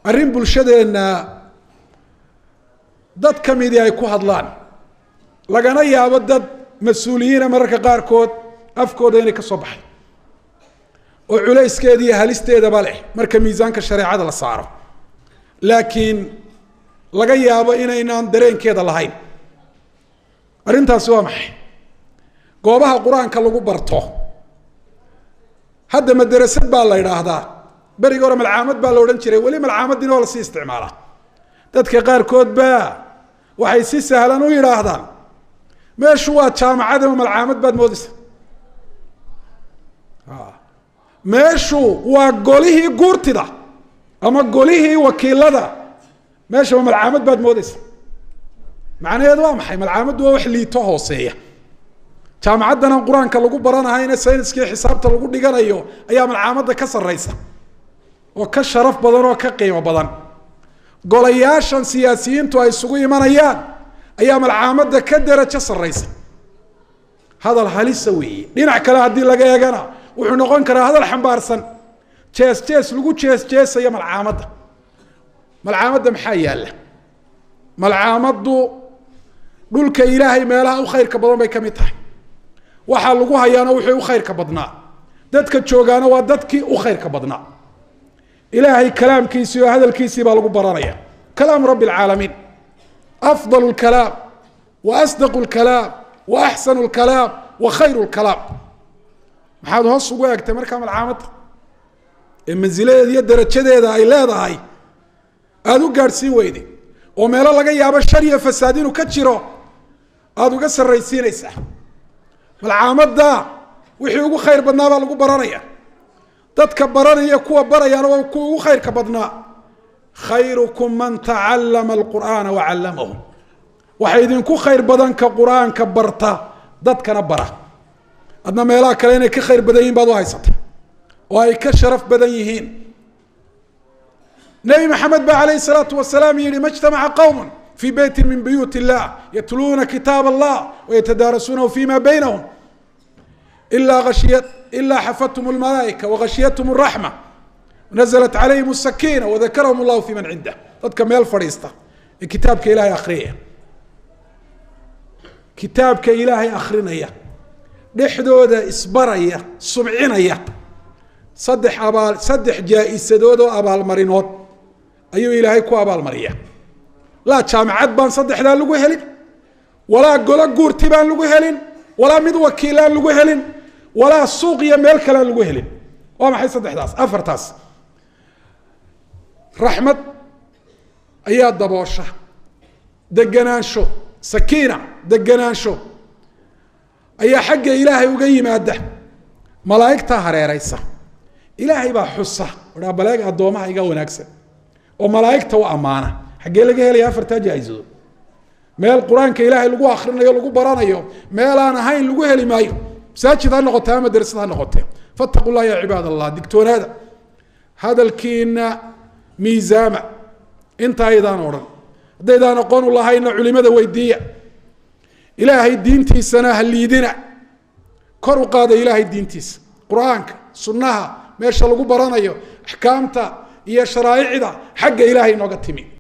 arrin bulshadeena dad kamidii ay ku hadlaan lagana yaabo dad mas'uuliyiin mararka qaarkood afkooda inay ka soo baxay oo culeyskeeda iyo halisteeda leh marka miisaanka shariicada la saaro laakiin laga yaabo inaynaan dareenkeeda lahayn arrintaasi waa maxay goobaha quraanka lagu barto hadda madrasad baa la yiraahdaa bariga hore malcaamad baa la oran jiray wali malcaamadina waa la sii isticmaalaa dadka qaarkood baa waxay si sahlan u yiraahdaan meeshu waa jaamacad ama malcaamad baad moodaysaa meeshu waa golihii guurtida ama golihii wakiilada meesha malcaamad baad moodaysaa macnaheedu waa maxay malcaamadu waa wax liito hooseeya jaamacadana quraanka lagu baranayna sayniska xisaabta lagu dhiganayo ayaa malcaamada ka sareysa oo ka sharaf badan oo ka qiimo badan golayaashan siyaasiyiintu ay isugu imanayaan ayaa malcaamada ka darajo sareysa hadal halisa weeye dhinac kale hadii laga eegana wuxuu noqon karaa hadal xambaarsan jees lagu jeesaya malcaamada maxaa yaala malcaamadu dhulka ilaahay meelaha u khayrka badan bay kamid tahay waxa lagu hayaana wuxuu u khayrka badnaa dadka joogaana waa dadkii u khayrka badnaa ilaahay kalaamkiisa iyo hadalkiisa baa lagu baranaya kalaam rabbil alamin afdalul kalaam wa asdaqul kalaam wa ahsanul kalaam wa khayrul kalaam maxaad hoos ugu eegtay marka malcaamada ee manziladeeda iyo darajadeeda ay leedahay aad u gaarsiin weyday oo meelo laga yaabo shar iyo fasaad inuu ka jiro aad uga sarraysiinaysaa malcaamada wixii ugu khayr badnaa baa lagu baranaya dadka baranaya kuwa barayana waa kuwa ugu khayrka badnaa khayrukum man tacallama alqur'aana wa callamahu waxa idinku khayr badan ka quraanka barta dadkana bara adna meelaha kale inay ka khayr badan yihiin baad u haysata oo ay ka sharaf badan yihiin nabi maxamed ba alayhi salaatu wasalaam yiri majtamaca qawmun في بيت من بيوت الله يتلون كتاب الله ويتدارسونه فيما بينهم إلا حفتهم الملائكة وغشيتهم الرحمة ونزلت عليهم السكينة وذكرهم الله في من عنده ضدك ميل فريستا كتابك إلهي أخرية كتابك إلهي أخرينية دحدودة إسبرية سبعينية صدح جائزة دودو أبال مرينوت أيو إلهي كو أبال مريا لا جامعات بان صدح لا لغو هلين ولا قولا قورتي بان لغو هلين ولا مد وكيلان لغو هلين ولا سوق يميل كلان لغو هلين وما حي صدح داس أفرتاس رحمة أياد دبوشة دقنان شو سكينة دقنان شو أي حق إلهي وقيم أده ملايكتها هريريسة إلهي با حصة ولا بلاك الدومة يقوون أكسر وملايكته وأمانة حقي لقى هلي أفرتا جايزو ميل قرآن كإلهي لقوا آخرنا يلقوا برانيو ميل أنا هاي لقوا هلي مايو ساكي ذا نغطيها مدرسة ذا نغطيها فاتقوا الله يا عباد الله دكتور هذا الكين ميزامع انت أيضا نورا إذا نقول الله هاي علماء ويدية إلهي الدين تيس سنة اللي يدينا كرو قادة إلهي الدين تيس قرآنك سنها ميشا لقوا برانيو أحكامتا هي شرائع حق إلهي نغطيمين